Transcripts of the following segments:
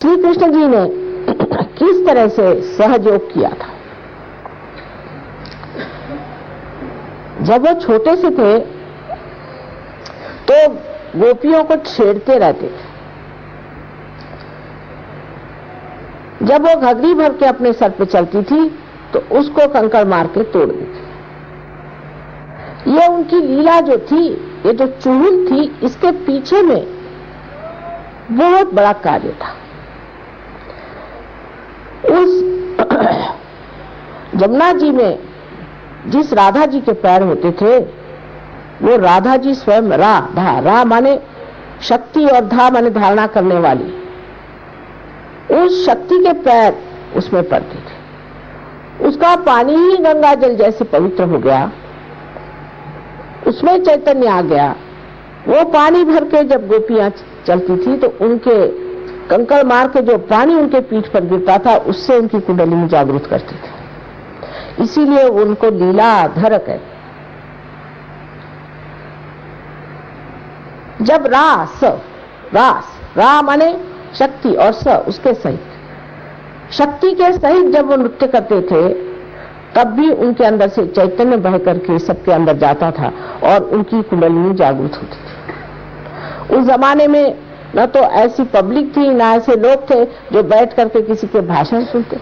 श्री कृष्ण जी ने किस तरह से सहयोग किया था। जब वो छोटे से थे तो गोपियों को छेड़ते रहते थे। जब वो घघरी भर के अपने सर पे चलती थी तो उसको कंकड़ मार के तोड़ देती। ये उनकी लीला जो थी, ये जो चुड़ैल थी, इसके पीछे में बहुत बड़ा कार्य था। उस जमुना जी में जिस राधा जी के पैर होते थे, वो राधा जी स्वयं रा माने शक्ति और धा माने धारणा करने वाली, उस शक्ति के पैर उसमें पड़ते थे। उसका पानी ही गंगा जल जैसे पवित्र हो गया, उसमें चैतन्य आ गया। वो पानी भर के जब गोपियां चलती थी तो उनके कंकड़ मार के जो पानी उनके पीठ पर गिरता था, उससे उनकी कुंडलिनी जागृत करती थी। इसीलिए उनको लीलाधर कहते। जब रा माने शक्ति और स उसके सहित, शक्ति के सहित जब वो नृत्य करते थे, तब भी उनके अंदर से चैतन्य बह करके सबके अंदर जाता था और उनकी कुंडलिनी जागृत होती थी। उस जमाने में न तो ऐसी पब्लिक थी, न ऐसे लोग थे जो बैठ करके किसी के भाषण सुनते,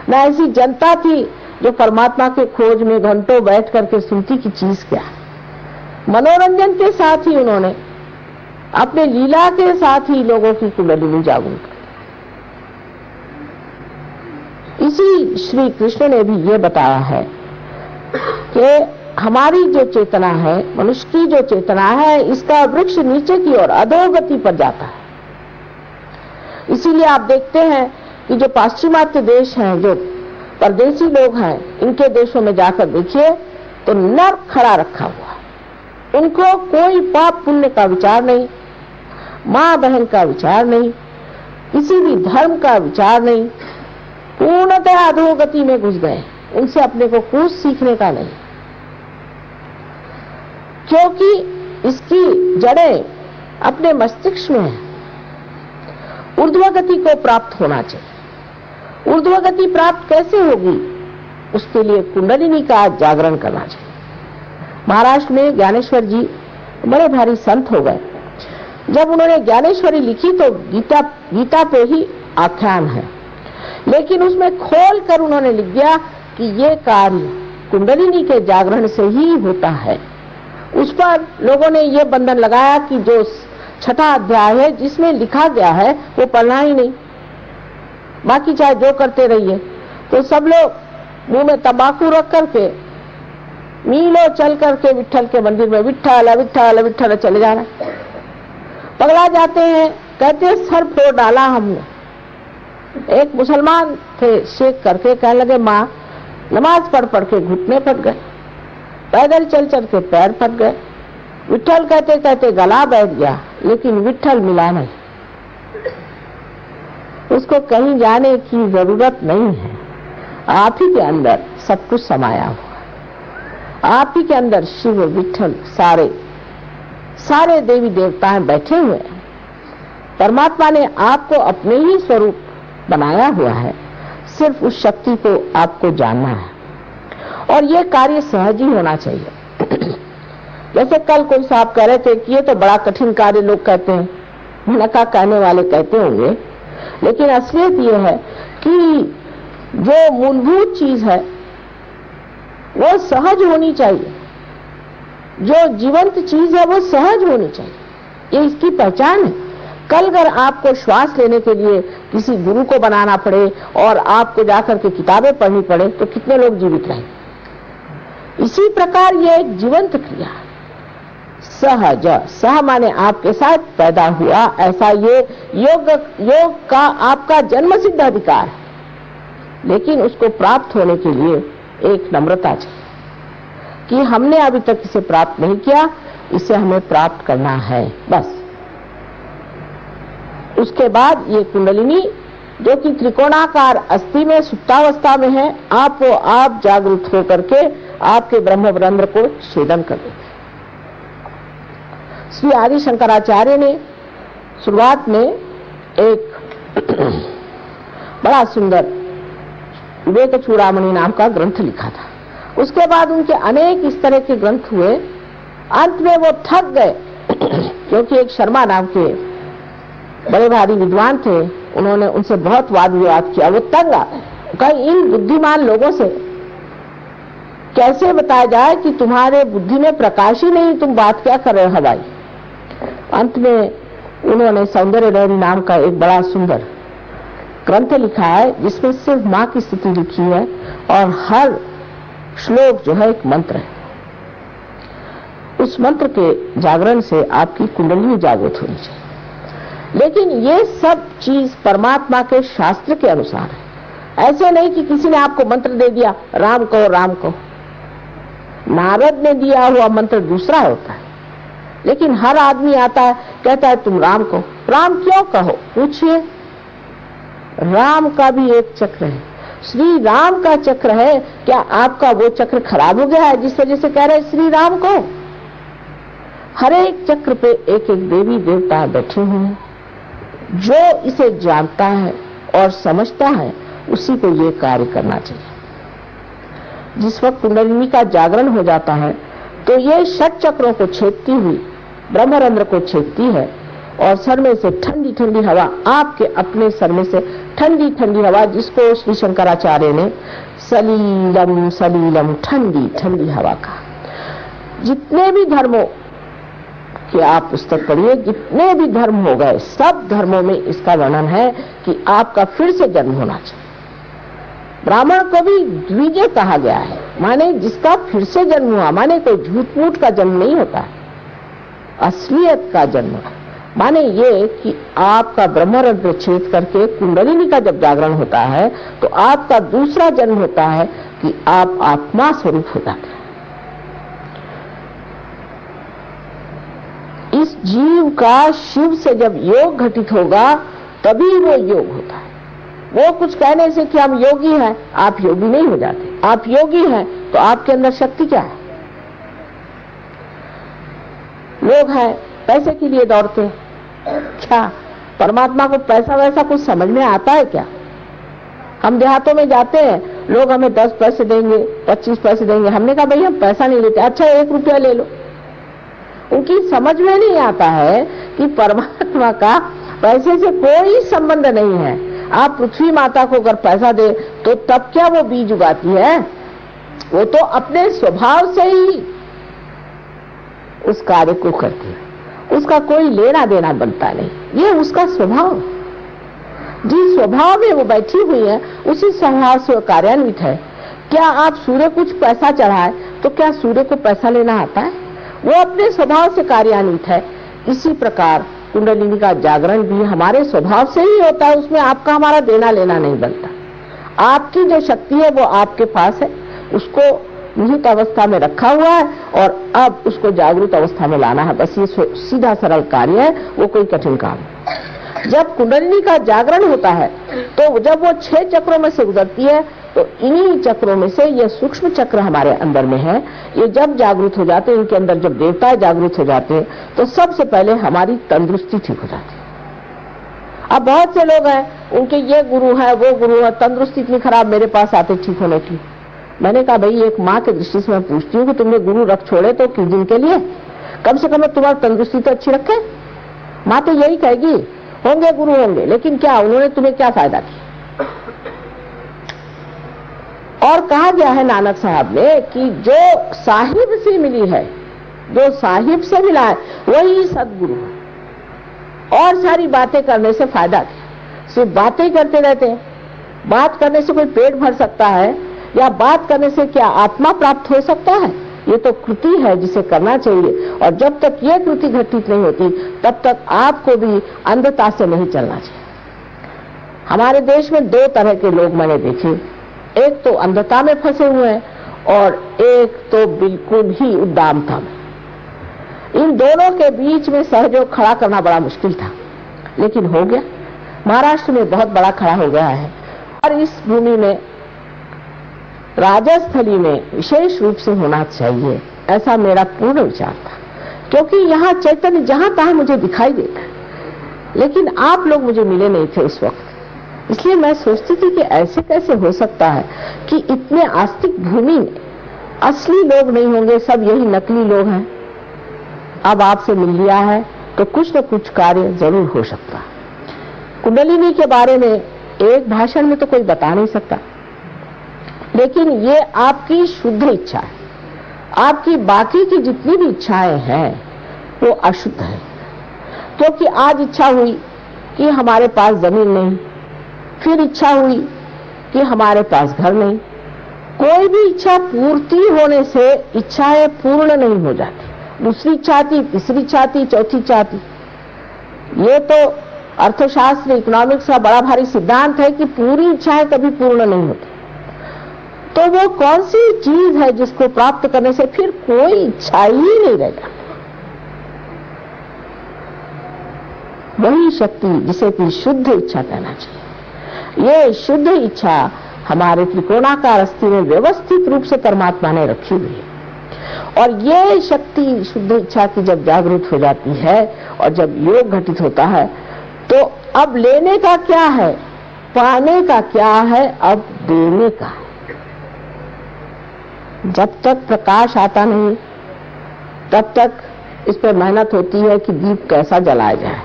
न ऐसी जनता थी जो परमात्मा के खोज में घंटों बैठ करके सुनती की चीज क्या। मनोरंजन के साथ ही उन्होंने अपने लीला के साथ ही लोगों की कुंडलिनी जागृत की। इसी श्री कृष्ण ने भी ये बताया है कि हमारी जो चेतना है, मनुष्य की जो चेतना है, इसका वृक्ष नीचे की ओर अधोगति पर जाता है। इसीलिए आप देखते हैं कि जो पाश्चिमात्य देश हैं, जो परदेसी लोग हैं, इनके देशों में जाकर देखिए तो नर्क खड़ा रखा हुआ है। उनको कोई पाप पुण्य का विचार नहीं, माँ बहन का विचार नहीं, किसी भी धर्म का विचार नहीं, पूर्णतः अधोगति में घुस गए। उनसे अपने को कुछ सीखने का नहीं, क्योंकि इसकी जड़ें अपने मस्तिष्क में है। ऊर्ध्वगति को प्राप्त होना चाहिए। ऊर्ध्वगति प्राप्त कैसे होगी? उसके लिए कुंडलिनी का जागरण करना चाहिए। महाराष्ट्र में ज्ञानेश्वर जी बड़े भारी संत हो गए। जब उन्होंने ज्ञानेश्वरी लिखी तो गीता पे ही आख्यान है, लेकिन उसमें खोल कर उन्होंने लिख दिया कि ये कार्य कुंडलिनी के जागरण से ही होता है। उस पर लोगों ने ये बंधन लगाया कि जो 6वां अध्याय है जिसमें लिखा गया है वो पढ़ना ही नहीं, बाकी चाहे जो करते रहिए। तो सब लोग मुंह में तंबाकू रख करके मीलों चल करके विट्ठल के मंदिर में विट्ठल विट्ठल विट्ठल चले जाना, पगला जाते हैं। कहते सर फोड़ डाला हमने। एक मुसलमान थे, शेख करके कहने लगे, माँ नमाज पढ़ पढ़ के घुटने फट गए, पैदल चल चल के पैर फट गए, विट्ठल कहते कहते गला बैठ गया, लेकिन विट्ठल मिला नहीं। उसको कहीं जाने की जरूरत नहीं है। आप ही के अंदर सब कुछ समाया हुआ है। आप ही के अंदर शिव विट्ठल सारे देवी देवताएं बैठे हुए हैं। परमात्मा ने आपको अपने ही स्वरूप बनाया हुआ है, सिर्फ उस शक्ति को आपको जानना है और ये कार्य सहज ही होना चाहिए। जैसे कल कोई साहब कह रहे थे कि ये तो बड़ा कठिन कार्य लोग कहते हैं, नका कहने वाले कहते होंगे, लेकिन असलियत ये है कि जो मूलभूत चीज है वो सहज होनी चाहिए। जो जीवंत चीज है वो सहज होनी चाहिए, ये इसकी पहचान है। कल अगर आपको श्वास लेने के लिए किसी गुरु को बनाना पड़े और आपको जाकर के किताबें पढ़नी पड़े तो कितने लोग जीवित रहेंगे। इसी प्रकार ये एक जीवंत क्रिया, सहज, सह माने आपके साथ पैदा हुआ, ऐसा ये योग का आपका जन्म सिद्ध अधिकार है। लेकिन उसको प्राप्त होने के लिए एक नम्रता चाहिए कि हमने अभी तक इसे प्राप्त नहीं किया, इसे हमें प्राप्त करना है बस। उसके बाद ये कुंडलिनी जो कि त्रिकोणाकार अस्थि में सुप्तावस्था में है, आपको आप जागृत होकर के आपके ब्रह्मरंध्र को छेदन कर देते। श्री आदि शंकराचार्य ने शुरुआत में एक बड़ा सुंदर विवेक चूड़ामणि नाम का ग्रंथ लिखा था। उसके बाद उनके अनेक इस तरह के ग्रंथ हुए। अंत में वो थक गए क्योंकि एक शर्मा नाम के बड़े भारी विद्वान थे, उन्होंने उनसे बहुत वाद विवाद किया। वो तंग आ गए, इन बुद्धिमान लोगों से कैसे बताया जाए कि तुम्हारे बुद्धि में प्रकाश ही नहीं, तुम बात क्या कर रहे हो हवाई। अंत में उन्होंने सौंदर्य लहरी नाम का एक बड़ा सुंदर ग्रंथ लिखा है जिसमें सिर्फ मां की स्थिति लिखी है और हर श्लोक जो है एक मंत्र है। उस मंत्र के जागरण से आपकी कुंडली जागृत होनी चाहिए। लेकिन ये सब चीज परमात्मा के शास्त्र के अनुसार है। ऐसे नहीं कि किसी ने आपको मंत्र दे दिया राम कहो राम कहो। नारद ने दिया हुआ मंत्र दूसरा होता है, लेकिन हर आदमी आता है कहता है तुम राम कहो। राम क्यों कहो? पूछिए। राम का भी एक चक्र है, श्री राम का चक्र है। क्या आपका वो चक्र खराब हो गया है जिस वजह से कह रहे श्री राम को? हर एक चक्र पे एक एक देवी देवता बैठे हुए हैं। जो इसे जानता है और समझता है उसी को ये कार्य करना चाहिए। जिस वक्त कुंडलिनी का जागरण हो जाता है तो ये षट चक्रों को छेदती हुई ब्रह्मरंध्र को छेदती है और सर में से ठंडी ठंडी हवा, आपके अपने सर में से ठंडी ठंडी हवा, जिसको श्री शंकराचार्य ने सलीलम सलीलम ठंडी ठंडी हवा कहा। जितने भी धर्मों कि आप पुस्तक पढ़िए, जितने भी धर्म हो गए सब धर्मों में इसका वर्णन है कि आपका फिर से जन्म होना चाहिए। ब्राह्मण को भी द्विजय कहा गया है, माने जिसका फिर से जन्म हुआ, माने कोई झूठ मूठ का जन्म नहीं होता है, असलियत का जन्म। माने ये कि आपका ब्रह्मरंध्र छेद करके कुंडलिनी का जब जागरण होता है तो आपका दूसरा जन्म होता है कि आप आत्मा स्वरूप हो जाते हैं। इस जीव का शिव से जब योग घटित होगा तभी वो योग होता है। वो कुछ कहने से कि हम योगी हैं, आप योगी नहीं हो जाते। आप योगी हैं तो आपके अंदर शक्ति क्या है? लोग हैं पैसे के लिए दौड़ते हैं, क्या परमात्मा को पैसा वैसा कुछ समझ में आता है क्या? हम देहातों में जाते हैं, लोग हमें 10 पैसे देंगे, 25 पैसे देंगे। हमने कहा भाई हम पैसा नहीं लेते। अच्छा 1 रुपया ले लो। उनकी समझ में नहीं आता है कि परमात्मा का पैसे से कोई संबंध नहीं है। आप पृथ्वी माता को अगर पैसा दे तो तब क्या वो बीज उगाती है? वो तो अपने स्वभाव से ही उस कार्य को करती है, उसका कोई लेना देना बनता नहीं। ये उसका स्वभाव, जिस स्वभाव में वो बैठी हुई है उसी स्वभाव से कार्यान्वित है। क्या आप सूर्य कुछ पैसा चढ़ाए तो क्या सूर्य को पैसा लेना आता है? वो अपने स्वभाव से कार्यान्वित है। इसी प्रकार कुंडलिनी का जागरण भी हमारे स्वभाव से ही होता है, उसमें आपका हमारा देना लेना नहीं बनता। आपकी जो शक्ति है वो आपके पास है, उसको निहित अवस्था में रखा हुआ है और अब उसको जागृत अवस्था में लाना है। बस ये सीधा सरल कार्य है, वो कोई कठिन काम है। जब कुंडलिनी का जागरण होता है तो जब वो 6 चक्रों में से गुजरती है तो इन्हीं चक्रों में से ये सूक्ष्म चक्र हमारे अंदर में है। ये जब जागृत हो जाते हैं, इनके अंदर जब देवताएं जागृत हो जाते हैं तो सबसे पहले हमारी तंदुरुस्ती ठीक हो जाती है। अब बहुत से लोग हैं, उनके ये गुरु है वो गुरु है, तंदुरुस्ती इतनी खराब, मेरे पास आते ठीक होने की। मैंने कहा भाई एक माँ की दृष्टि से मैं पूछती हूँ कि तुमने गुरु रख छोड़े तो किस दिन के लिए? कम से कम तुम्हारी तंदुरुस्ती तो अच्छी रखे। माँ तो यही कहेगी होंगे गुरु होंगे, लेकिन क्या उन्होंने तुम्हें क्या फायदा किया? और कहा गया है नानक साहब ने कि जो साहिब से मिली है, जो साहिब से मिला है वही सदगुरु है। और सारी बातें करने से फायदा क्या? सिर्फ बातें करते रहते हैं। बात करने से कोई पेट भर सकता है या बात करने से क्या आत्मा प्राप्त हो सकता है? ये तो कृति है जिसे करना चाहिए। और जब तक ये कृति घटित नहीं होती तब तक आपको भी अंधता से नहीं चलना चाहिए। हमारे देश में 2 तरह के लोग मैंने देखे, एक तो अंधता में फंसे हुए हैं और एक तो बिल्कुल ही उद्दामता में। इन दोनों के बीच में सहयोग खड़ा करना बड़ा मुश्किल था, लेकिन हो गया। महाराष्ट्र में बहुत बड़ा खड़ा हो गया है और इस भूमि में राजस्थली में विशेष रूप से होना चाहिए, ऐसा मेरा पूर्ण विचार था। क्योंकि यहाँ चैतन्य जहां तहां मुझे दिखाई देता है, लेकिन आप लोग मुझे मिले नहीं थे उस वक्त। इसलिए मैं सोचती थी कि ऐसे कैसे हो सकता है कि इतने आस्तिक भूमि में असली लोग नहीं होंगे, सब यही नकली लोग हैं। अब आपसे मिल लिया है तो कुछ न कुछ कार्य जरूर हो सकता है। कुंडलिनी के बारे में एक भाषण में तो कोई बता नहीं सकता, लेकिन ये आपकी शुद्ध इच्छा है। आपकी बाकी की जितनी भी इच्छाएं हैं वो अशुद्ध है। क्योंकि आज इच्छा हुई कि हमारे पास जमीन नहीं, फिर इच्छा हुई कि हमारे पास घर नहीं। कोई भी इच्छा पूर्ति होने से इच्छाएं पूर्ण नहीं हो जाती। दूसरी इच्छा आती, तीसरी इच्छा आती, चौथी इच्छा आती। ये तो अर्थशास्त्र, इकोनॉमिक्स का बड़ा भारी सिद्धांत है कि पूरी इच्छाएं कभी पूर्ण नहीं होती। तो वो कौन सी चीज है जिसको प्राप्त करने से फिर कोई इच्छा ही नहीं रह जाती? वही शक्ति जिसे कि शुद्ध इच्छा कहना चाहिए। ये शुद्ध इच्छा हमारे त्रिकोणाकार अस्थि में व्यवस्थित रूप से परमात्मा ने रखी हुई है। और ये शक्ति शुद्ध इच्छा की जब जागृत हो जाती है और जब योग घटित होता है तो अब लेने का क्या है, पाने का क्या है, अब देने का है। जब तक प्रकाश आता नहीं तब तक इस पर मेहनत होती है कि दीप कैसा जलाया जाए,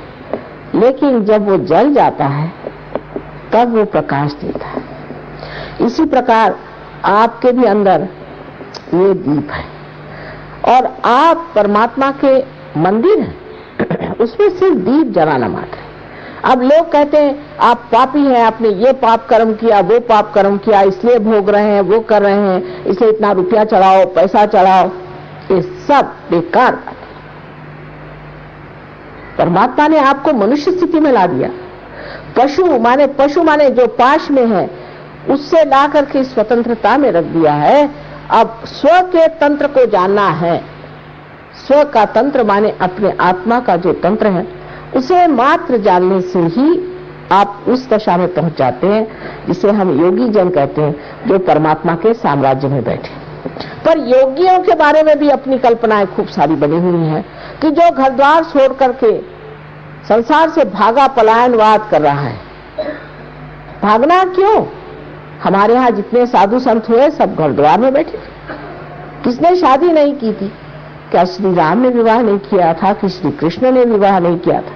लेकिन जब वो जल जाता है तब वो प्रकाश देता है। इसी प्रकार आपके भी अंदर ये दीप है और आप परमात्मा के मंदिर हैं, उसमें सिर्फ दीप जलाना मात्र है। अब लोग कहते हैं आप पापी हैं, आपने ये पाप कर्म किया, वो पाप कर्म किया, इसलिए भोग रहे हैं, वो कर रहे हैं, इसलिए इतना रुपया चढ़ाओ, पैसा चढ़ाओ। ये सब बेकार बात है। परमात्मा ने आपको मनुष्य स्थिति में ला दिया। पशु माने जो पाश में है उससे ला करके स्वतंत्रता में रख दिया है। अब स्व के तंत्र को जानना है। स्व का तंत्र माने अपने आत्मा का जो तंत्र है, उसे मात्र जानने से ही आप उस दशा में पहुंच जाते हैं जिसे हम योगी जन कहते हैं, जो परमात्मा के साम्राज्य में बैठे। पर योगियों के बारे में भी अपनी कल्पनाएं खूब सारी बनी हुई हैं कि जो घर द्वार छोड़ करके संसार से भागा पलायनवाद कर रहा है। भागना क्यों? हमारे यहाँ जितने साधु संत हुए सब घर द्वार में बैठे। किसने शादी नहीं की थी? क्या श्री राम ने विवाह नहीं किया था कि श्री कृष्ण ने विवाह नहीं किया था?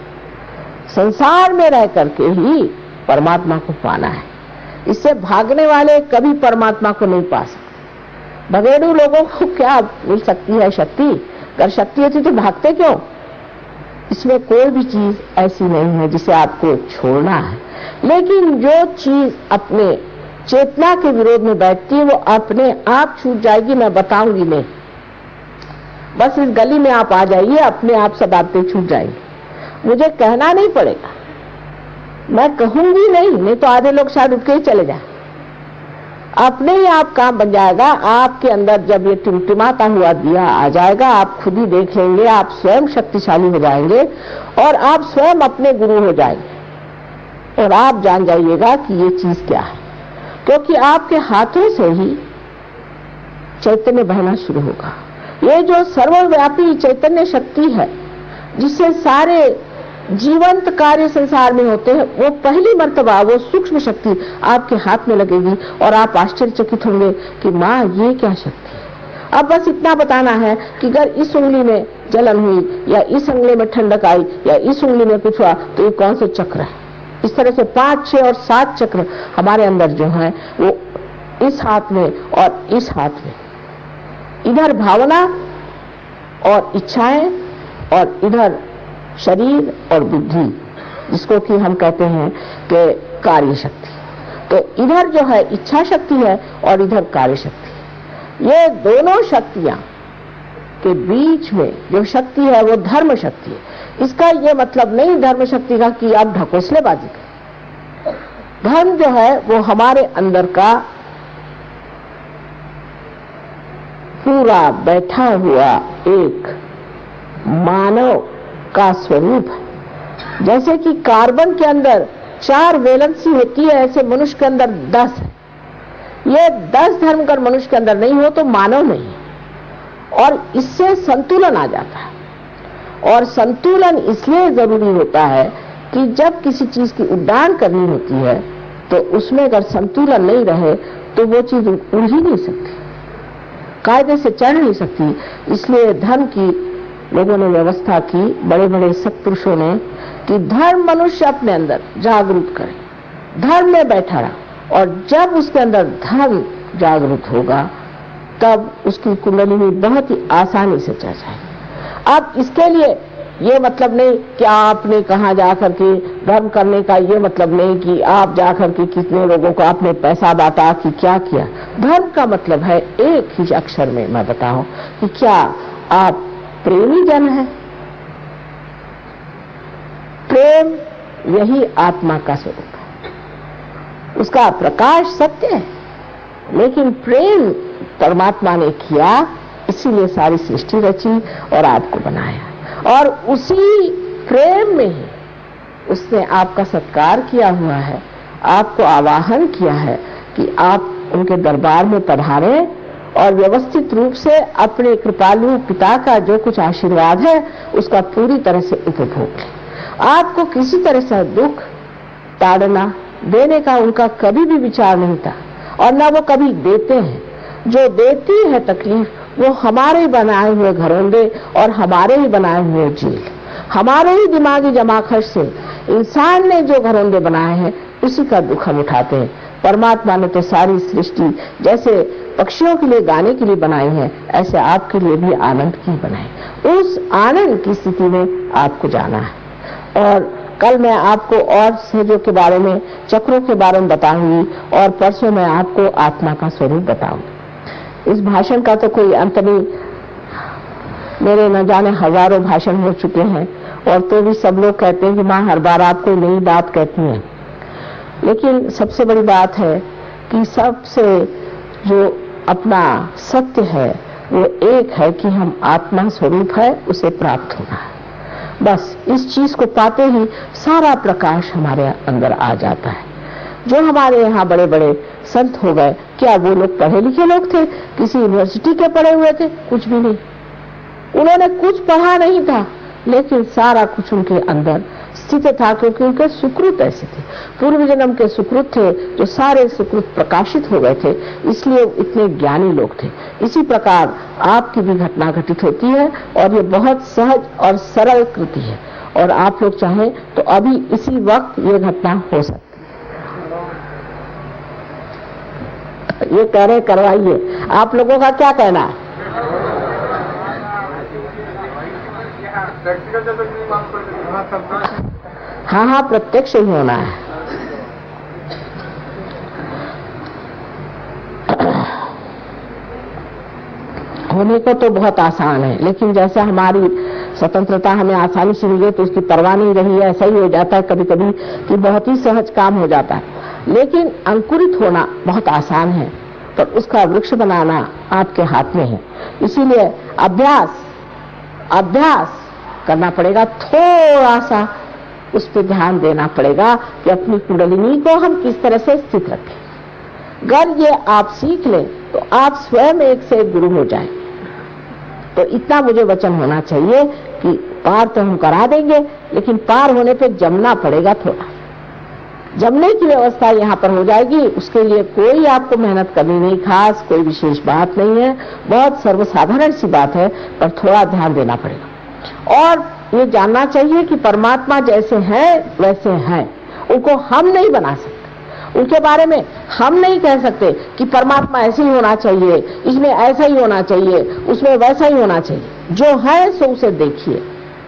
संसार में रह करके ही परमात्मा को पाना है। इससे भागने वाले कभी परमात्मा को नहीं पा सकते। भगेड़ू लोगों को क्या मिल सकती है शक्ति? अगर शक्ति होती तो भागते क्यों? इसमें कोई भी चीज ऐसी नहीं है जिसे आपको छोड़ना है, लेकिन जो चीज अपने चेतना के विरोध में बैठती है वो अपने आप छूट जाएगी। मैं बताऊंगी नहीं, बस इस गली में आप आ जाइए, अपने आप सब बातें छूट जाएंगी। मुझे कहना नहीं पड़ेगा, मैं कहूंगी नहीं तो आधे लोग शायद उठ के ही चले जाए। अपने ही आप काम बन जाएगा। आपके अंदर जब ये टिमटिमाता हुआ दिया आ जाएगा, आप खुद ही देख लेंगे, आप स्वयं शक्तिशाली हो जाएंगे और आप स्वयं अपने गुरु हो जाएंगे। और आप जान जाइएगा कि ये चीज क्या है, क्योंकि आपके हाथों से ही चैतन्य बहना शुरू होगा। ये जो सर्वव्यापी चैतन्य शक्ति है जिससे सारे जीवंत कार्य संसार में होते हैं, वो पहली मर्तबा वो सूक्ष्म शक्ति आपके हाथ में लगेगी और आप आश्चर्यचकित होंगे कि माँ ये क्या शक्ति है। अब बस इतना बताना है कि अगर इस उंगली में जलन हुई या इस उंगली में ठंडक आई या इस उंगली में कुछ हुआ तो ये कौन से चक्र है। इस तरह से 5, 6 और 7 चक्र हमारे अंदर जो है वो इस हाथ में और इस हाथ में, इधर भावना और इच्छाएं और इधर शरीर और बुद्धि, जिसको कि हम कहते हैं कि कार्य शक्ति। तो इधर जो है इच्छा शक्ति है और इधर कार्य शक्ति। ये दोनों शक्तियां के बीच में जो शक्ति है वो धर्म शक्ति है। इसका ये मतलब नहीं धर्म शक्ति का कि आप ढकोसलेबाजी करें। धर्म जो है वो हमारे अंदर का पूरा बैठा हुआ एक मानव का स्वरूप है। जैसे कि कार्बन के अंदर 4 वैलेंसी होती है, ऐसे मनुष्य के अंदर 10 है। ये 10 धर्म अगर मनुष्य के अंदर नहीं हो तो मानव नहीं है और इससे संतुलन आ जाता है। और संतुलन इसलिए जरूरी होता है कि जब किसी चीज की उड़ान करनी होती है तो उसमें अगर संतुलन नहीं रहे तो वो चीज उड़ ही नहीं सकती, कायदे से चढ़ नहीं सकती। इसलिए धर्म की लोगों ने व्यवस्था की, बड़े बड़े सत्पुरुषों ने, कि धर्म मनुष्य अपने अंदर जागरूक करे, धर्म में बैठा रहा, और जब उसके अंदर धर्म जागरूक होगा तब उसकी कुंडलिनी बहुत ही आसानी से चढ़ जाएगी। अब इसके लिए ये मतलब नहीं कि आपने कहाँ जाकर के धर्म करने का, ये मतलब नहीं कि आप जाकर के कितने लोगों को आपने पैसा बांटा कि क्या किया। धर्म का मतलब है एक ही अक्षर में मैं बताऊं कि क्या आप प्रेमी जन हैं। प्रेम यही आत्मा का स्वरूप है, उसका प्रकाश सत्य है, लेकिन प्रेम परमात्मा ने किया, इसीलिए सारी सृष्टि रची और आपको बनाया, और उसी प्रेम में ही उसने आपका सत्कार किया हुआ है, आपको आवाहन किया है कि आप उनके दरबार में पधारे और व्यवस्थित रूप से अपने कृपालु पिता का जो कुछ आशीर्वाद है उसका पूरी तरह से उपभोग लें। आपको किसी तरह से दुख ताड़ना देने का उनका कभी भी विचार नहीं था, और न वो कभी देते हैं। जो देती है तकलीफ वो हमारे बनाए हुए घरोंदे और हमारे ही बनाए हुए जेल, हमारे ही दिमागी जमाखर्च से इंसान ने जो घरोंदे बनाए हैं उसी का दुख हम उठाते हैं। परमात्मा ने तो सारी सृष्टि जैसे पक्षियों के लिए गाने के लिए बनाई है, ऐसे आपके लिए भी आनंद की बनाई। उस आनंद की स्थिति में आपको जाना है। और कल मैं आपको और सहजों के बारे में, चक्रों के बारे में बताऊंगी, और परसों मैं आपको आत्मा का स्वरूप बताऊंगी। इस भाषण का तो कोई अंत नहीं, मेरे न जाने हजारों भाषण हो चुके हैं, और तो भी सब लोग कहते हैं कि माँ हर बार आप कोई नई बात कहती हैं। लेकिन सबसे बड़ी बात है कि सबसे जो अपना सत्य है वो एक है कि हम आत्मा स्वरूप है, उसे प्राप्त होना है। बस इस चीज को पाते ही सारा प्रकाश हमारे अंदर आ जाता है। जो हमारे यहाँ बड़े बड़े संत हो गए, क्या वो लोग पढ़े लिखे लोग थे? किसी यूनिवर्सिटी के पढ़े हुए थे? कुछ भी नहीं। उन्होंने कुछ पढ़ा नहीं था, लेकिन सारा कुछ उनके अंदर स्थित था, क्योंकि उनके सुकृत ऐसे थे, पूर्व जन्म के सुकृत थे, जो सारे सुकृत प्रकाशित हो गए थे, इसलिए इतने ज्ञानी लोग थे। इसी प्रकार आपकी भी घटना घटित होती है, और ये बहुत सहज और सरल कृति है, और आप लोग चाहें तो अभी इसी वक्त ये घटना हो सकती है। ये कह रहे करवाइए, आप लोगों का क्या कहना है? हाँ हाँ, प्रत्यक्ष ही होना है। होने को तो बहुत आसान है, लेकिन जैसे हमारी स्वतंत्रता हमें आसानी से मिले तो उसकी परवाह नहीं रही है। ऐसा ही हो जाता है कभी कभी कि बहुत ही सहज काम हो जाता है, लेकिन अंकुरित होना बहुत आसान है, पर उसका वृक्ष बनाना आपके हाथ में है। इसीलिए अभ्यास करना पड़ेगा, थोड़ा सा उस पर ध्यान देना पड़ेगा कि अपनी कुंडलिनी को हम किस तरह से स्थित रखें। अगर ये आप सीख लें तो आप स्वयं एक से एक गुरु हो जाएं। तो इतना मुझे वचन होना चाहिए कि पार तो हम करा देंगे, लेकिन पार होने पे जमना पड़ेगा। थोड़ा जमने की व्यवस्था यहाँ पर हो जाएगी। उसके लिए कोई आपको मेहनत करनी नहीं, खास कोई विशेष बात नहीं है, बहुत सर्वसाधारण सी बात है, पर थोड़ा ध्यान देना पड़ेगा। और ये जानना चाहिए कि परमात्मा जैसे हैं वैसे हैं, उनको हम नहीं बना सकते। उनके बारे में हम नहीं कह सकते कि परमात्मा ऐसे ही होना चाहिए, इसमें ऐसा ही होना चाहिए, उसमें वैसा ही होना चाहिए। जो है सो उसे देखिए।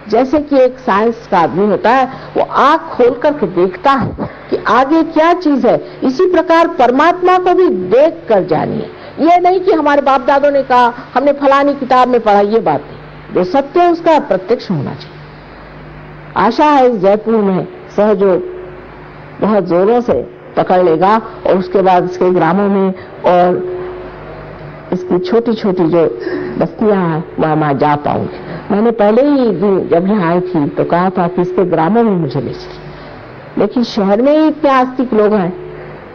जैसे कि एक साइंस का आदमी होता है, वो आंख खोल करके देखता है कि आगे क्या चीज है, इसी प्रकार परमात्मा को भी देख कर जानिए। ये नहीं कि हमारे बाप दादों ने कहा, हमने फलानी किताब में पढ़ा, ये बात नहीं। जो सत्य है उसका प्रत्यक्ष होना चाहिए। आशा है इस जयपुर में सहयोग बहुत जोरों से पकड़ लेगा, और उसके बाद इसके ग्रामों में और इसकी छोटी छोटी जो बस्तियां हैं वहां मैं जा पाऊंगी। मैंने पहले ही जब यहाँ आई थी तो कहा था कि इसके ग्रामों में मुझे ले चलिए, लेकिन शहर में ही इतने आस्तिक लोग हैं,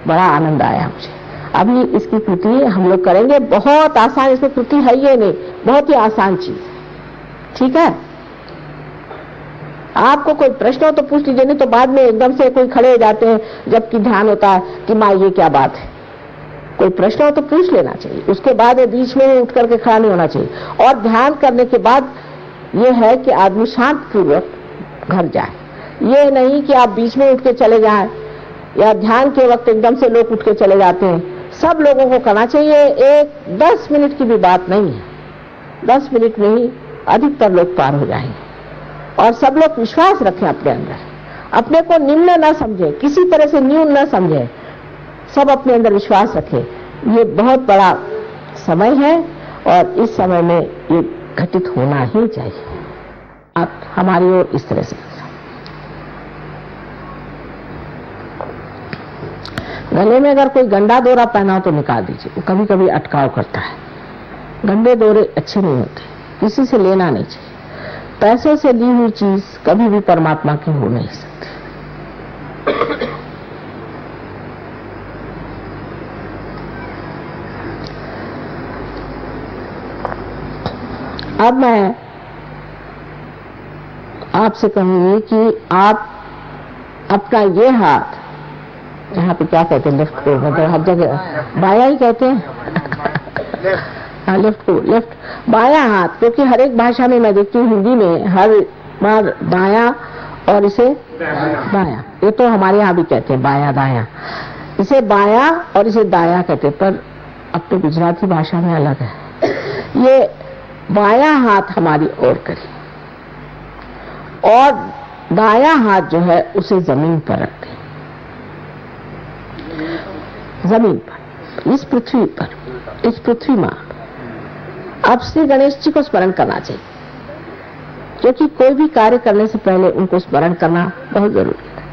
बड़ा आनंद आया मुझे। अभी इसकी कृति हम लोग करेंगे, बहुत आसान, इसमें कृति है ये नहीं, बहुत ही आसान चीज, ठीक है। आपको कोई प्रश्न हो तो पूछ लीजिए, नहीं तो बाद में एकदम से कोई खड़े हो जाते हैं जबकि ध्यान होता है कि माँ ये क्या बात है। कोई प्रश्न हो तो पूछ लेना चाहिए, उसके बाद बीच में उठ करके खड़ा नहीं होना चाहिए। और ध्यान करने के बाद ये है कि आदमी शांत पूर्वक घर जाए, ये नहीं कि आप बीच में उठ के चले जाएं या ध्यान के वक्त एकदम से लोग उठ के चले जाते हैं। सब लोगों को करना चाहिए, 10 मिनट की भी बात नहीं है, 10 मिनट में ही अधिकतर लोग पार हो जाएंगे। और सब लोग विश्वास रखें अपने अंदर, अपने को निम्न न समझे, किसी तरह से न्यून न समझे, सब अपने अंदर विश्वास रखें। ये बहुत बड़ा समय है और इस समय में ये घटित होना ही चाहिए। आप हमारी ओर इस तरह से गले में अगर कोई गंदा डोरा पहना हो तो निकाल दीजिए, वो कभी कभी अटकाव करता है। गंदे डोरे अच्छे नहीं होते, किसी से लेना नहीं चाहिए। पैसों से ली हुई चीज कभी भी परमात्मा की हो नहीं सकती। अब मैं आपसे कहूंगी कि आप अपना ये हाथ, यहाँ पे क्या कहते हैं लेफ्ट को, मतलब हर जगह बाया ही कहते हैं, हाँ लेफ्ट को, लेफ्ट बाया हाथ, क्योंकि हर एक भाषा में मैं देखती हूँ, हिंदी में हर बार बाया और इसे बाया, ये तो हमारे यहाँ भी कहते हैं बाया दाया, इसे बाया और इसे दाया कहते हैं, पर अपने गुजराती भाषा में अलग है। ये बाया हाथ हमारी ओर करें और दाया हाथ जो है उसे जमीन पर रख दें, जमीन पर, इस पृथ्वी पर, इस पृथ्वी मां। अब श्री गणेश जी को स्मरण करना चाहिए, क्योंकि कोई भी कार्य करने से पहले उनको स्मरण करना बहुत जरूरी है।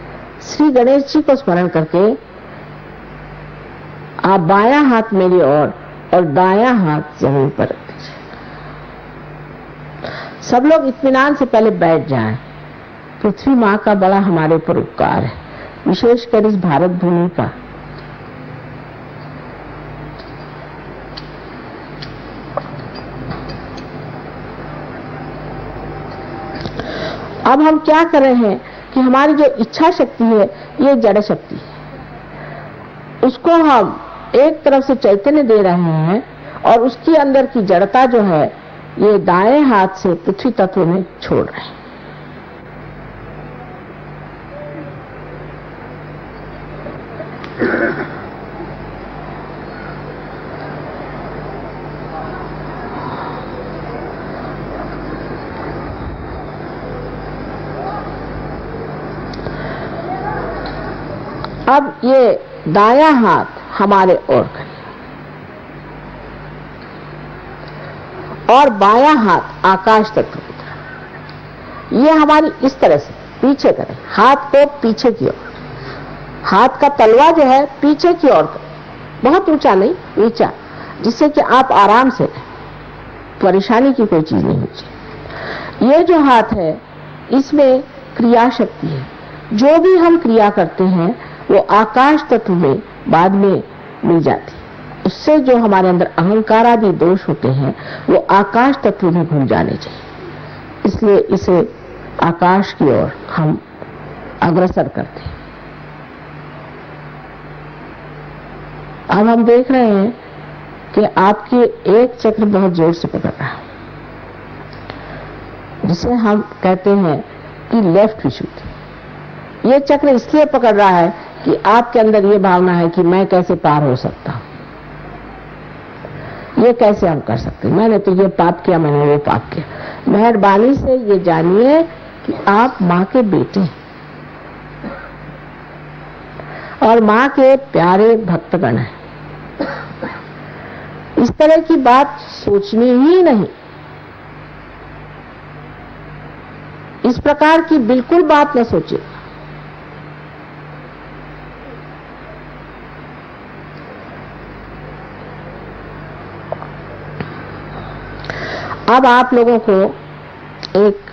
श्री गणेश जी को स्मरण करके आप बाया हाथ मेरी ओर और दाया हाथ जमीन पर रख दीजिए। सब लोग इत्मीनान से पहले बैठ जाएं। पृथ्वी मां का बड़ा हमारे ऊपर उपकार है, विशेषकर इस भारत भूमि का। अब हम क्या कर रहे हैं कि हमारी जो इच्छा शक्ति है ये जड़ शक्ति है, उसको हम एक तरफ से चैतन्य दे रहे हैं और उसके अंदर की जड़ता जो है ये दाएं हाथ से पृथ्वी तत्व में छोड़ रहे हैं। अब ये दाया हाथ हमारे ओर करें और बाया हाथ आकाश तत्व की तरफ, ये हमारी इस तरह से पीछे करें, हाथ को पीछे की ओर, हाथ का तलवा जो है पीछे की ओर करें, बहुत ऊंचा नहीं, नीचा, जिससे कि आप आराम से, परेशानी की कोई चीज नहीं होगी। ये जो हाथ है इसमें क्रिया शक्ति है, जो भी हम क्रिया करते हैं वो आकाश तत्व में बाद में मिल जाती है। उससे जो हमारे अंदर अहंकार आदि दोष होते हैं वो आकाश तत्व में घूम जाने चाहिए। इसलिए इसे आकाश की ओर हम अग्रसर करते हैं। अब हम देख रहे हैं कि आपके एक चक्र बहुत जोर से पकड़ रहा है, जिसे हम कहते हैं कि लेफ्ट विशुद्धि। ये चक्र इसलिए पकड़ रहा है कि आपके अंदर ये भावना है कि मैं कैसे पार हो सकता हूं, ये कैसे हम कर सकते हैं, मैंने तो ये पाप किया, मैंने वो पाप किया। मेहरबानी से ये जानिए कि आप माँ के बेटे और माँ के प्यारे भक्तगण हैं। इस तरह की बात सोचनी ही नहीं, इस प्रकार की बिल्कुल बात न सोचिए। अब आप लोगों को एक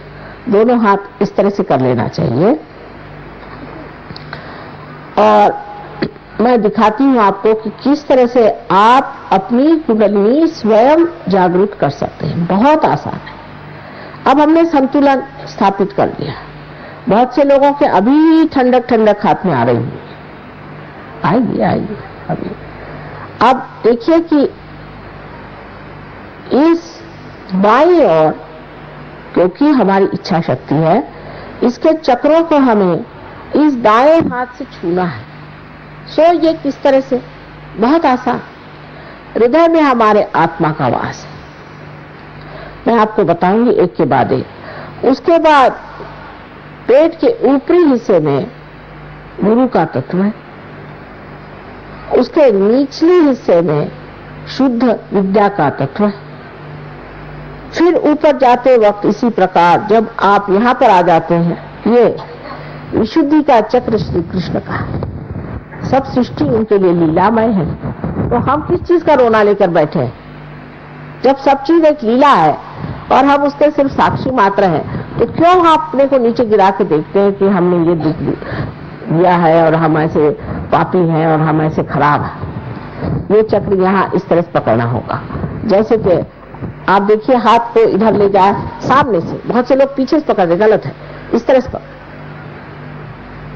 दोनों हाथ इस तरह से कर लेना चाहिए और मैं दिखाती हूं आपको कि किस तरह से आप अपनी कुंडलिनी स्वयं जागृत कर सकते हैं। बहुत आसान है। अब हमने संतुलन स्थापित कर लिया, बहुत से लोगों के अभी ठंडक ठंडक हाथ में आ रही है। आइए आइए अभी। अब देखिए कि इस बाईं ओर, क्योंकि हमारी इच्छा शक्ति है, इसके चक्रों को हमें इस दाएं हाथ से छूना है। सो ये किस तरह से? बहुत आसान। हृदय में हमारे आत्मा का वास है। मैं आपको बताऊंगी एक के बाद एक। उसके बाद पेट के ऊपरी हिस्से में गुरु का तत्व है। उसके निचले हिस्से में शुद्ध विद्या का तत्व है। फिर ऊपर जाते वक्त इसी प्रकार जब आप यहां पर आ जाते हैं, ये विशुद्धि का चक्र श्री कृष्ण का है। सब सृष्टि उनके लिए लीलामय है। तो हम किस चीज का रोना लेकर बैठे हैं? जब सब चीज एक लीला है और हम उसके सिर्फ साक्षी मात्र हैं, तो क्यों हम अपने को नीचे गिरा के देखते हैं कि हमने ये दुख दिया है और हम ऐसे पापी हैं और हम ऐसे खराब हैं? ये चक्र यहाँ इस तरह से पकड़ना होगा। जैसे कि आप देखिए, हाथ को इधर ले जाए सामने से, बहुत से लोग पीछे से पकड़ दे, गलत है। इस तरह से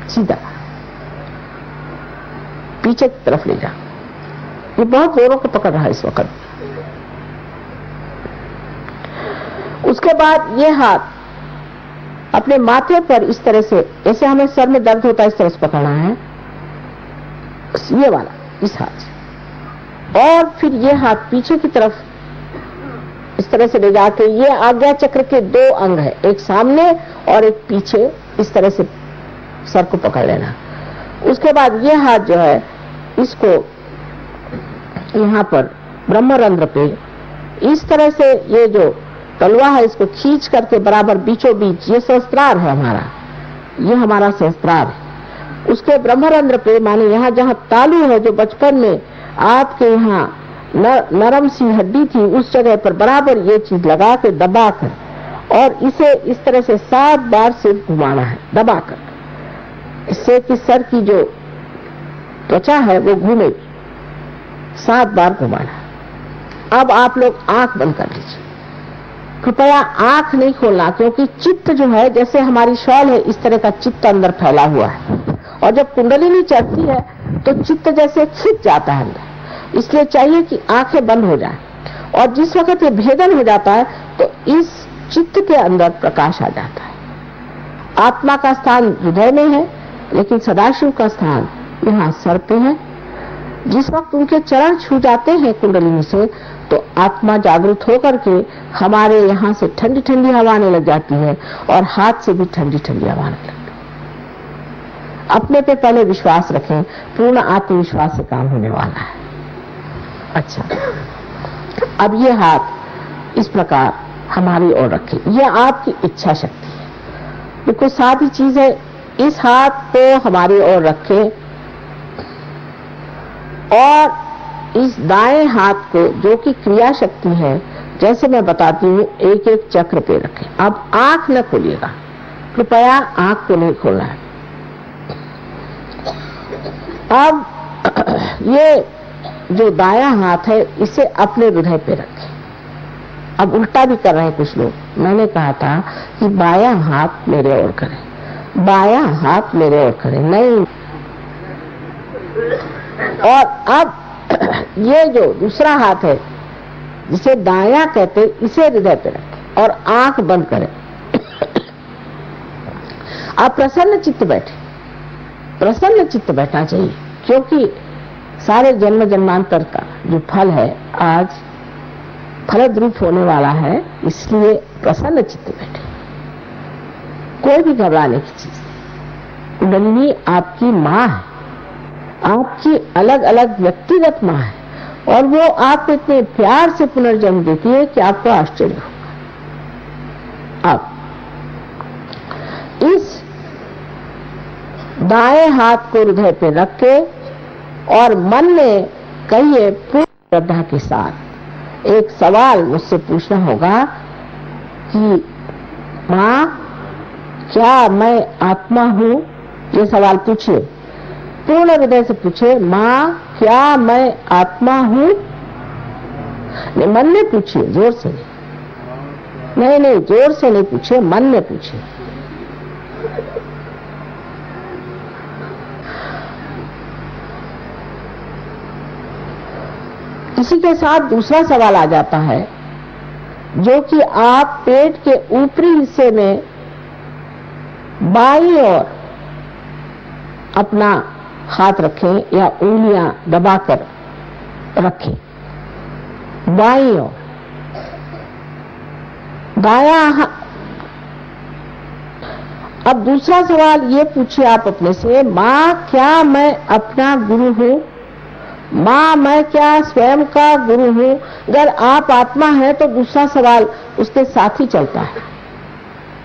सीधा पीछे की तरफ ले जा। ये बहुत जोरों को पकड़ रहा है इस वक्त। उसके बाद ये हाथ अपने माथे पर इस तरह से, जैसे हमें सर में दर्द होता है इस तरह से पकड़ना है, ये वाला इस हाथ से। और फिर ये हाथ पीछे की तरफ इस तरह से ले जाके, ये आज्ञा चक्र के दो अंग है, एक सामने और एक पीछे, इस तरह से सर को पकड़ लेना। उसके बाद ये हाथ जो है, इसको यहाँ पर ब्रह्मरंध्र पे इस तरह से, ये जो तलवा है इसको खींच करके बराबर बीचों बीच, ये सहस्त्रार है हमारा, ये हमारा सहस्त्रार है। उसके ब्रह्मरंध्र पे, माने यहाँ जहाँ तालू है, जो बचपन में आपके यहाँ नरम सी हड्डी थी, उस जगह पर बराबर ये चीज लगा के दबा कर, और इसे इस तरह से 7 बार सिर्फ घुमाना है दबाकर, इससे कि सर की जो त्वचा है वो घूमेगी। 7 बार घुमाना है। अब आप लोग आंख बंद कर लीजिए। कृपया आंख नहीं खोलना, क्योंकि चित्त जो है, जैसे हमारी शॉल है, इस तरह का चित्त अंदर फैला हुआ है, और जब कुंडलिनी चढ़ती है तो चित्त जैसे खिंच जाता है अंदर। इसलिए चाहिए कि आंखें बंद हो जाएं, और जिस वक्त ये भेदन हो जाता है तो इस चित्त के अंदर प्रकाश आ जाता है। आत्मा का स्थान हृदय में है, लेकिन सदाशिव का स्थान यहाँ सर पे है। जिस वक्त उनके चरण छू जाते हैं कुंडलिनी से, तो आत्मा जागृत होकर के हमारे यहाँ से ठंडी ठंडी हवा आने लग जाती है, और हाथ से भी ठंडी ठंडी हवा आने लगती है। अपने पे पहले विश्वास रखें, पूर्ण आत्मविश्वास से काम होने वाला है। अच्छा, अब ये हाथ इस प्रकार हमारी ओर रखें। ये आपकी इच्छा शक्ति है, बिल्कुल सादी चीज है। इस हाथ को हमारी ओर रखें, और इस दाएं हाथ को, जो कि क्रिया शक्ति है, जैसे मैं बताती हूँ, एक एक चक्र पे रखें। अब आंख न खोलिएगा, कृपया आंख को नहीं खोलना है। अब ये जो दायां हाथ है, इसे अपने हृदय पे रखें। अब उल्टा भी कर रहे हैं कुछ लोग। मैंने कहा था कि बायां हाथ मेरे ओर करें, बायां हाथ मेरे ओर करें, नहीं। और अब ये जो दूसरा हाथ है, जिसे दायां कहते, इसे हृदय पे रखें और आंख बंद करें। आप प्रसन्न चित्त बैठे, प्रसन्न चित्त बैठना चाहिए, क्योंकि सारे जन्म जन्मांतर का जो फल है आज फलद्रूप होने वाला है। इसलिए प्रसन्न चित्त बैठे, कोई भी घबराने की चीज नहीं। कुंडलिनी आपकी माँ है, आपकी अलग अलग व्यक्तिगत माँ है, और वो आपको इतने प्यार से पुनर्जन्म देती है कि आपको आश्चर्य होगा। अब इस दाएं हाथ को हृदय पे रख के और मन में कहिए पूर्ण श्रद्धा के साथ, एक सवाल मुझसे पूछना होगा कि माँ, क्या मैं आत्मा हूँ? ये सवाल पूछिए, पूर्ण हृदय से पूछे, माँ क्या मैं आत्मा हूँ? नहीं, मन में पूछिए, जोर से नहीं, नहीं जोर से नहीं पूछिए, मन में पूछिए। इसी के साथ दूसरा सवाल आ जाता है, जो कि आप पेट के ऊपरी हिस्से में बाईं ओर अपना हाथ रखें या उंगलियां दबाकर रखें, बाईं ओर। दायां। अब दूसरा सवाल ये पूछिए आप अपने से, मां क्या मैं अपना गुरु हूं? मां मैं क्या स्वयं का गुरु हूं? अगर आप आत्मा है तो दूसरा सवाल उसके साथ ही चलता है।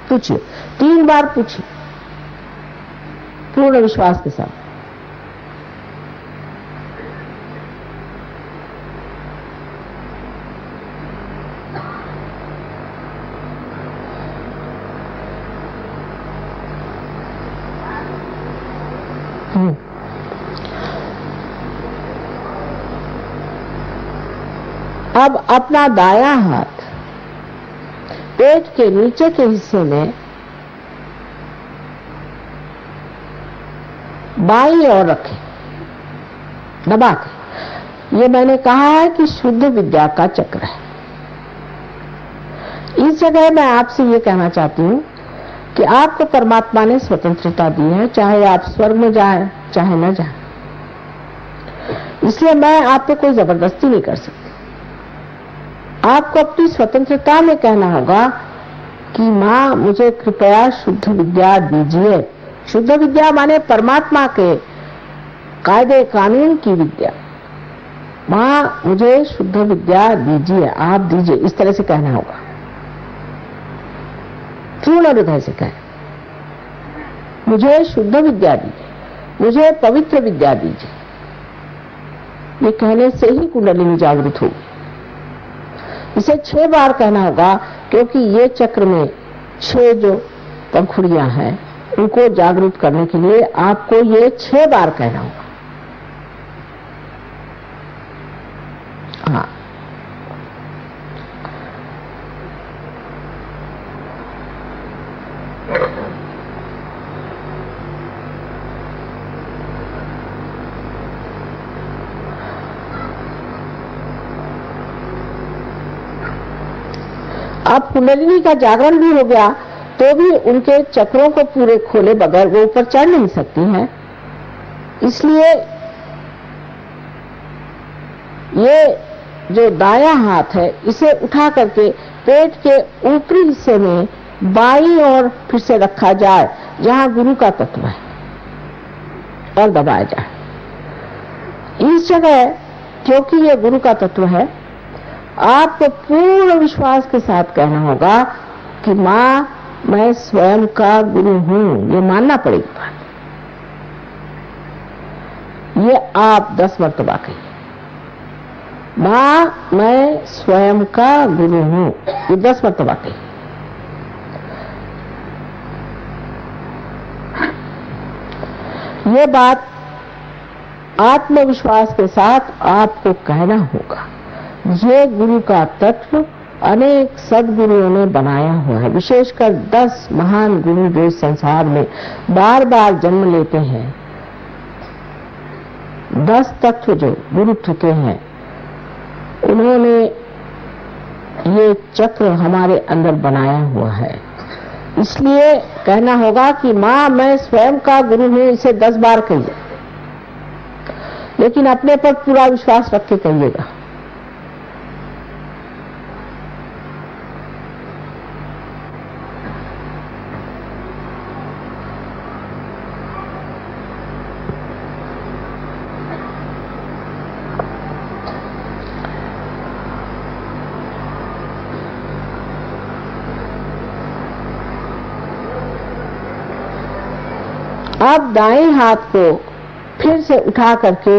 पूछिए, 3 बार पूछिए पूर्ण विश्वास के साथ। अब अपना दायां हाथ पेट के नीचे के हिस्से में बाईं ओर रखें, दबा के। ये मैंने कहा है कि शुद्ध विद्या का चक्र है। इस जगह मैं आपसे ये कहना चाहती हूं कि आपको परमात्मा ने स्वतंत्रता दी है, चाहे आप स्वर्ग में जाएं चाहे न जाएं। इसलिए मैं आप पे कोई जबरदस्ती नहीं कर सकती। आपको अपनी स्वतंत्रता में कहना होगा कि मां मुझे कृपया शुद्ध विद्या दीजिए। शुद्ध विद्या माने परमात्मा के कायदे कानून की विद्या। मां मुझे शुद्ध विद्या दीजिए, आप दीजिए, इस तरह से कहना होगा। पूर्ण हृदय से कहें, मुझे शुद्ध विद्या दीजिए, मुझे पवित्र विद्या दीजिए। ये कहने से ही कुंडलिनी जागृत होगी। इसे 6 बार कहना होगा, क्योंकि ये चक्र में 6 जो पंखुड़ियां हैं उनको जागृत करने के लिए आपको ये 6 बार कहना होगा। हाँ, अब कुंडलिनी का जागरण भी हो गया तो भी उनके चक्रों को पूरे खोले बगैर वो ऊपर चढ़ नहीं सकती हैं। इसलिए ये जो दायां हाथ है इसे उठा करके पेट के ऊपरी हिस्से में बाईं ओर फिर से रखा जाए, जहां गुरु का तत्व है, और दबाया जाए। इस जगह क्योंकि ये गुरु का तत्व है, आपको पूर्ण विश्वास के साथ कहना होगा कि मां मैं स्वयं का गुरु हूं। ये मानना पड़ेगी बात। ये आप 10 मर्तबा कहिए, मां मैं स्वयं का गुरु हूं। ये 10 मर्तबा कहिए। ये बात आत्मविश्वास के साथ आपको कहना होगा। ये गुरु का तत्व अनेक सदगुरुओं ने बनाया हुआ है, विशेषकर 10 महान गुरु जो इस संसार में बार बार जन्म लेते हैं। 10 तत्व जो गुरुत्व के हैं, उन्होंने ये चक्र हमारे अंदर बनाया हुआ है। इसलिए कहना होगा कि मां मैं स्वयं का गुरु हूं। इसे 10 बार कहिए, लेकिन अपने पर पूरा विश्वास रख के कहिएगा। अब दाएं हाथ को फिर से उठा करके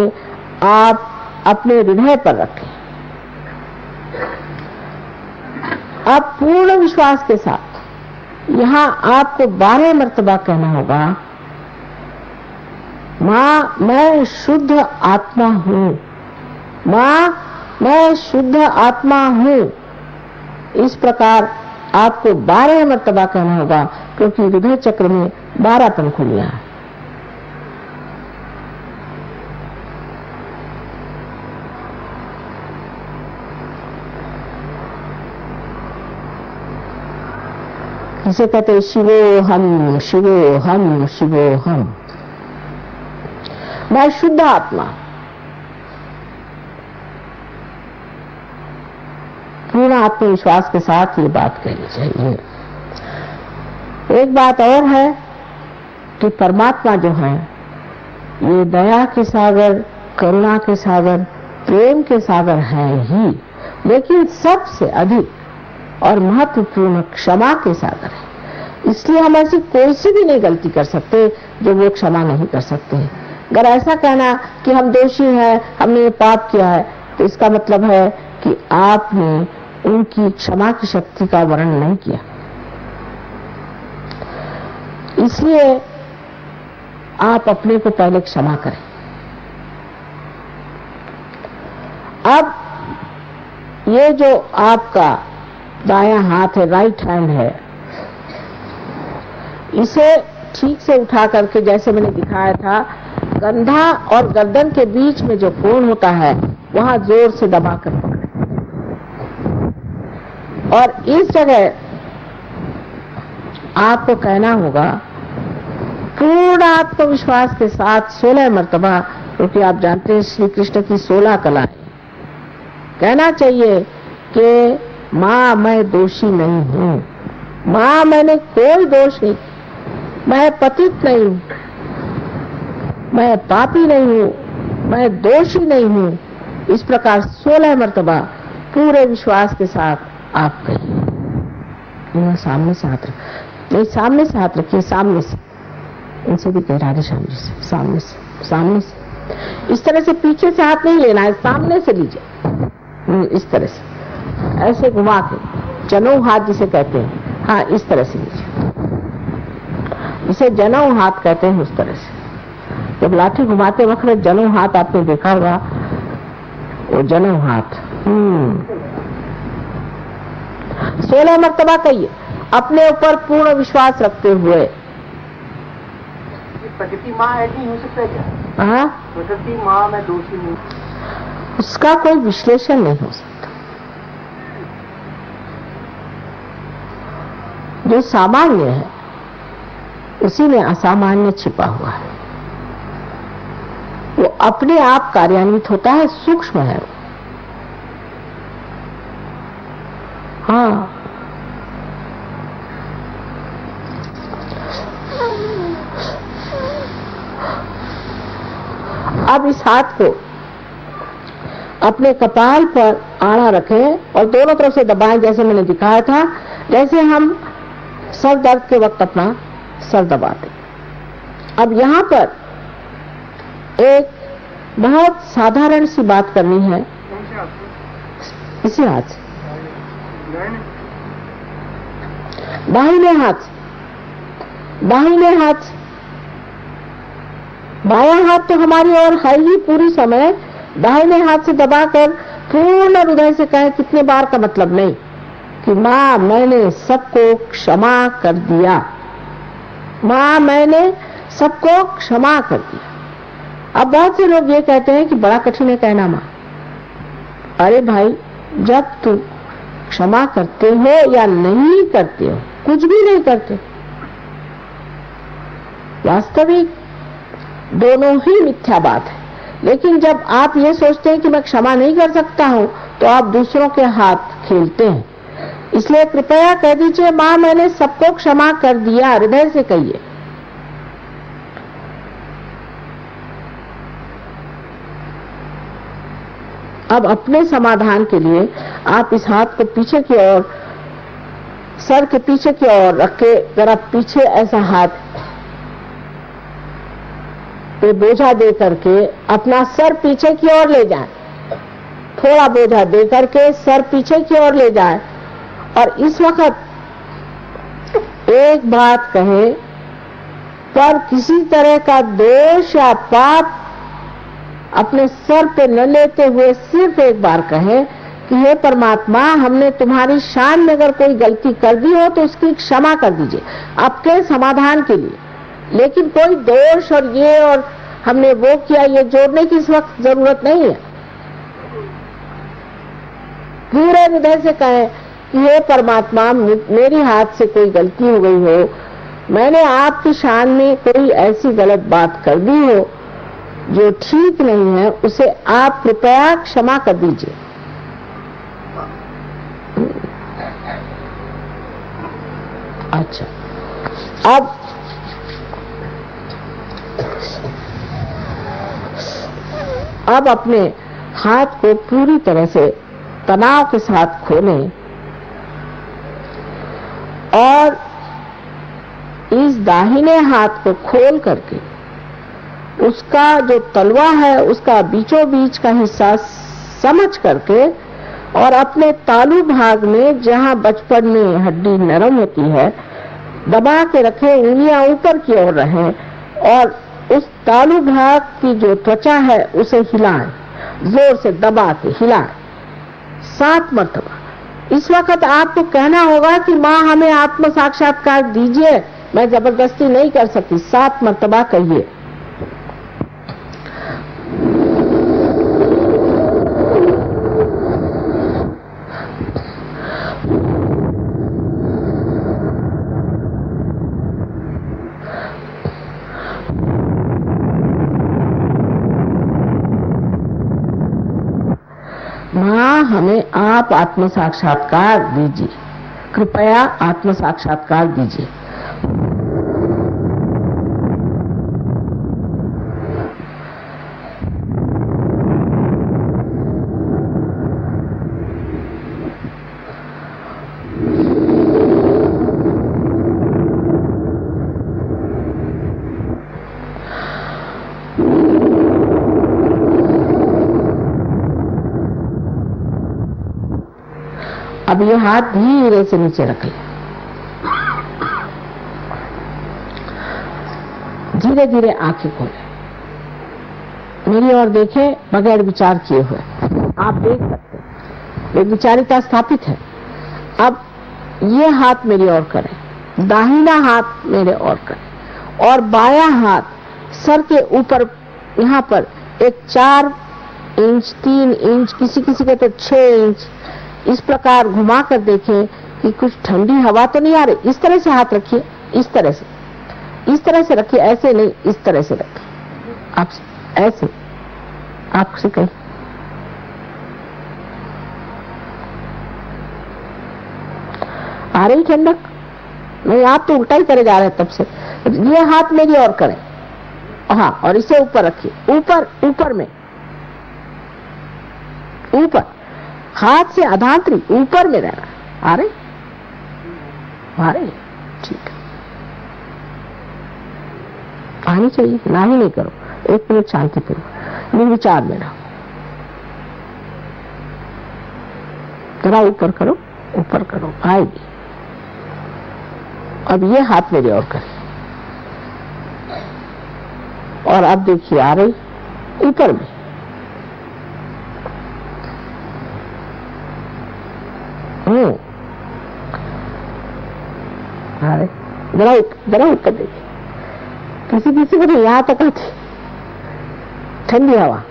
आप अपने हृदय पर रखें। अब पूर्ण विश्वास के साथ यहां आपको 12 मर्तबा कहना होगा, मां मैं शुद्ध आत्मा हूं। मां मैं शुद्ध आत्मा हूं। इस प्रकार आपको 12 मर्तबा कहना होगा, क्योंकि हृदय चक्र में 12 पंखुड़ियां हैं। इसे कहते हैं शिवोहम शिवोहम शिवोहम। मैं शुद्ध आत्मा। पूर्ण आत्मविश्वास के साथ ये बात कहनी चाहिए। एक बात और है कि परमात्मा जो है ये दया के सागर, करुणा के सागर, प्रेम के सागर है ही, लेकिन सबसे अधिक और महत्वपूर्ण क्षमा के सागर है। इसलिए हम ऐसी कोई सी भी नहीं गलती कर सकते जो वो क्षमा नहीं कर सकते। अगर ऐसा कहना कि हम दोषी हैं, हमने ये पाप किया है, तो इसका मतलब है कि आपने उनकी क्षमा की शक्ति का वर्णन नहीं किया। इसलिए आप अपने को पहले क्षमा करें। अब ये जो आपका दायां हाथ है, राइट हैंड है, इसे ठीक से उठा करके, जैसे मैंने दिखाया था, कंधा और गर्दन के बीच में जो कोण होता है वहां जोर से दबा कर पकड़ें और इस जगह आपको कहना होगा पूर्ण आत्मविश्वास के साथ 16 मर्तबा, क्योंकि आप जानते हैं श्री कृष्ण की 16 कलाएं। कहना चाहिए कि मां मैं दोषी नहीं हूं, मां मैंने कोई दोष नहीं, मैं पतित नहीं हूं, मैं पापी नहीं हूं, मैं दोषी नहीं हूं। इस प्रकार 16 मर्तबा पूरे विश्वास के साथ आप कहिए। सामने से हाथ रख, नहीं सामने से हाथ रखिए, सामने से, इनसे भी कह राधे श्याम जी से, सामने से, सामने से। इस तरह से पीछे से हाथ नहीं लेना है, सामने से लीजिए, इस तरह से, ऐसे घुमा के, जनऊ हाथ जिसे कहते हैं, हाँ इस तरह से लीजिए, इसे जनऊ हाथ कहते हैं। उस तरह से जब लाठी घुमाते वक्त जनऊ हाथ आपने देखा होगा, वो जनऊ हाथ। 16 मर्तबा कहिए अपने ऊपर पूर्ण विश्वास रखते हुए। प्रकृति माँ ऐसी हो सकता है क्या? हाँ, प्रकृति माँ मैं दोषी नहीं, उसका कोई विश्लेषण नहीं हो सकता। जो सामान्य है उसी में असामान्य छिपा हुआ है, वो अपने आप कार्यान्वित होता है, सूक्ष्म है वो। हाँ, अब इस हाथ को अपने कपाल पर आड़ा रखें और दोनों तरफ से दबाएं, जैसे मैंने दिखाया था, जैसे हम सर दर्द के वक्त अपना सर दबाते। अब यहां पर एक बहुत साधारण सी बात करनी है। इसी हाथ से, दाहिने हाथ से, दाहिने हाथ से। बायां हाथ तो हमारी ओर है ही पूरी समय, दाहिने हाथ से दबाकर पूर्ण हृदय से कहें, कितने बार का मतलब नहीं, कि मां मैंने सबको क्षमा कर दिया, मां मैंने सबको क्षमा कर दिया। अब बहुत से लोग ये कहते हैं कि बड़ा कठिन है कहना मां। अरे भाई, जब तुम क्षमा करते हो या नहीं करते हो, कुछ भी नहीं करते, वास्तविक दोनों ही मिथ्या बात है। लेकिन जब आप ये सोचते हैं कि मैं क्षमा नहीं कर सकता हूं, तो आप दूसरों के हाथ खेलते हैं। इसलिए कृपया कह दीजिए, मां मैंने सबको क्षमा कर दिया, हृदय से कहिए। अब अपने समाधान के लिए आप इस हाथ को पीछे की ओर, सर के पीछे की ओर रख के जरा पीछे ऐसा हाथ पे बोझा दे करके अपना सर पीछे की ओर ले जाएं, थोड़ा बोझा दे करके सर पीछे की ओर ले जाएं और इस वक्त एक बात कहे, पर किसी तरह का दोष या पाप अपने सर पे न लेते हुए सिर्फ एक बार कहे कि हे परमात्मा, हमने तुम्हारी शान में अगर कोई गलती कर दी हो तो उसकी क्षमा कर दीजिए, आपके समाधान के लिए। लेकिन कोई दोष और ये और हमने वो किया, ये जोड़ने की इस वक्त जरूरत नहीं है। पूरे हृदय से कहे कि हे परमात्मा, मेरी हाथ से कोई गलती हो गई हो, मैंने आपकी शान में कोई ऐसी गलत बात कर दी हो जो ठीक नहीं है, उसे आप कृपया क्षमा कर दीजिए। अच्छा, अब अपने हाथ को पूरी तरह से तनाव के साथ खोलें और इस दाहिने हाथ को खोल करके उसका जो तलवा है उसका बीचों बीच का हिस्सा समझ करके और अपने तालू भाग में, जहां बचपन में हड्डी नरम होती है, दबा के रखें, उंगलियां ऊपर की ओर रहें और उस तालू भाग की जो त्वचा है उसे हिलाएं, जोर से दबा के हिलाएं 7 मरतबा। इस वक्त आपको कहना होगा कि माँ हमें आत्म साक्षात्कार दीजिए, मैं जबरदस्ती नहीं कर सकती। 7 मरतबा कहिए। माँ हमें आप आत्म साक्षात्कार दीजिए, कृपया आत्म साक्षात्कार दीजिए। अब ये हाथ धीरे से नीचे रख लें, धीरे धीरे आंखें खोलें, मेरी ओर देखें बगैर विचार किए हुए। आप देख सकते हैं एक विचारिता स्थापित है। अब ये हाथ मेरी ओर करें, दाहिना हाथ मेरे ओर करें और बायां हाथ सर के ऊपर, यहाँ पर एक 4 इंच 3 इंच, किसी किसी के तो 6 इंच, इस प्रकार घुमा कर देखें कि कुछ ठंडी हवा तो नहीं आ रही। इस तरह से हाथ रखिए, इस तरह से रखिए, ऐसे नहीं, इस तरह से रखिए। आप ऐसे, आपसे कहीं आ रही ठंडक नहीं? आप तो उल्टा ही करे जा रहे हैं तब से। ये हाथ मेरी ओर करें, हाँ, और इसे ऊपर रखिए, ऊपर में, ऊपर हाथ से अधांतरी ऊपर में रहना। आ रही? ठीक है, आनी चाहिए, ना ही नहीं करो। 1 मिनट शांति पूर्वक निर्विचार में रहो। जरा ऊपर करो, आएगी। अब ये हाथ मेरी ओर करें और अब देखिए आ रही ऊपर में। जरा ऊपर देखिए, किसी को तो यहाँ तक आती ठंडी हवा।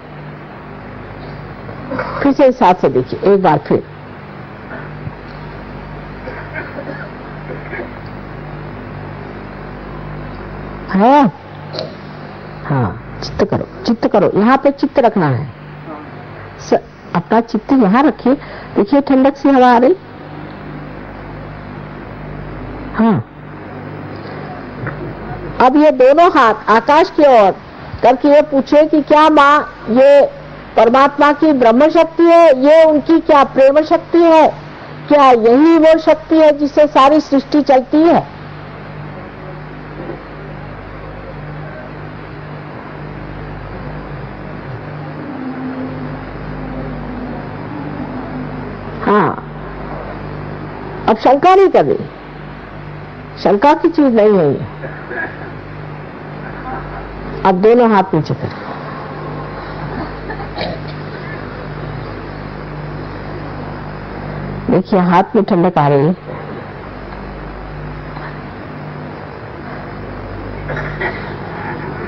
फिर से इस हाथ से देखिए एक बार फिर। हाँ, चित्त करो, यहाँ पे चित्त रखना है। अपना चित्त यहाँ रखिए, देखिए ठंडक सी हवा आ रही। हाँ, अब ये दोनों हाथ आकाश की ओर करके ये पूछे कि क्या माँ ये परमात्मा की ब्रह्म शक्ति है, ये उनकी क्या प्रेम शक्ति है, क्या यही वो शक्ति है जिससे सारी सृष्टि चलती है? हाँ, अब शंका नहीं कर रही, शंका की चीज नहीं है ये। अब दोनों हाथ नीचे करें, देखिए हाथ में ठंडक आ रही है।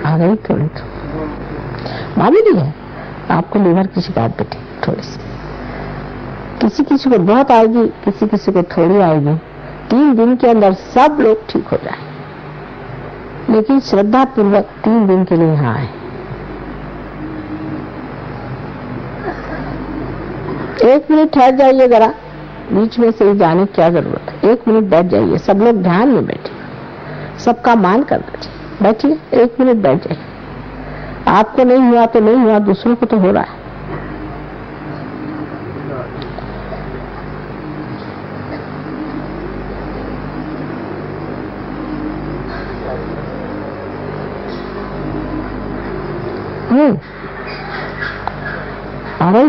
आ गई थोड़ी तो मालूम नहीं है आपको लीवर की शिकायत बैठी थोड़ी सी। किसी किसी को बहुत आएगी, किसी किसी को थोड़ी आएगी। 3 दिन के अंदर सब लोग ठीक हो जाए, लेकिन श्रद्धा पूर्वक 3 दिन के लिए यहाँ आए। 1 मिनट ठहर जाइए जरा, बीच में से ही जाने की क्या जरूरत है। 1 मिनट बैठ जाइए, सब लोग ध्यान में बैठे, सबका मान कर दीजिए, बैठिए 1 मिनट बैठ जाइए। आपको नहीं हुआ तो नहीं हुआ, दूसरों को तो हो रहा है। अरे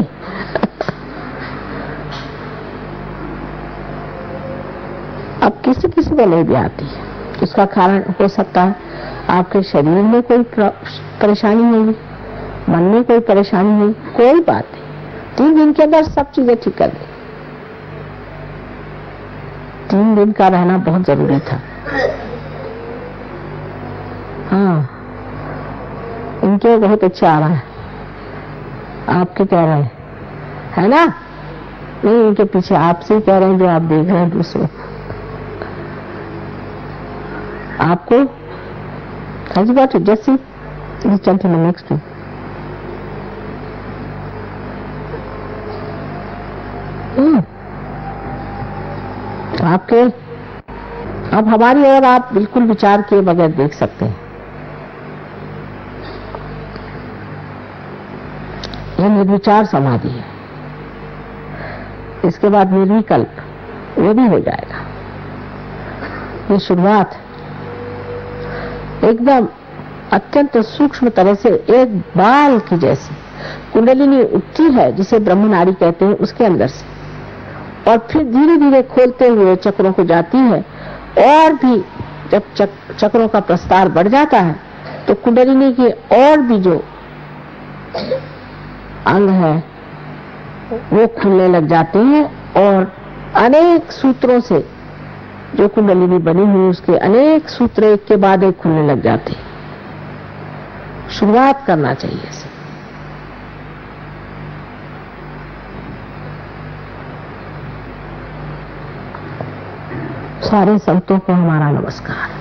अब किसी किसी को नहीं भी आती है, उसका कारण हो सकता है आपके शरीर में कोई परेशानी होगी, मन में कोई परेशानी होगी, कोई बात नहीं। 3 दिन के अंदर सब चीजें ठीक कर दी। 3 दिन का रहना बहुत जरूरी था। हाँ, इनके बहुत अच्छा आ रहा है, आपके कह रहे हैं, है ना? नहीं, इनके पीछे आपसे ही कह रहे हैं जो आप देख रहे हैं दूसरों आपको। Has you got it, Jesse? This gentleman next to you. आपके अब हमारी ओर आप बिल्कुल विचार किए बगैर देख सकते हैं। ये निर्विचार समाधि है। इसके बाद निर्विकल्प, वो भी हो जाएगा। ये शुरुआत एकदम अत्यंत सूक्ष्म तरह से एक बाल की जैसी कुंडलिनी उठती है, जिसे ब्रह्म नाड़ी कहते हैं, उसके अंदर से, और फिर धीरे धीरे खोलते हुए चक्रों को जाती है। और भी जब चक्रों का प्रस्तार बढ़ जाता है तो कुंडलिनी के और भी जो अंग है वो खुलने लग जाते हैं, और अनेक सूत्रों से जो कुंडलिनी बनी हुई उसके अनेक सूत्र एक के बाद एक खुलने लग जाते हैं। शुरुआत करना चाहिए इसे। सारे संतों को हमारा नमस्कार।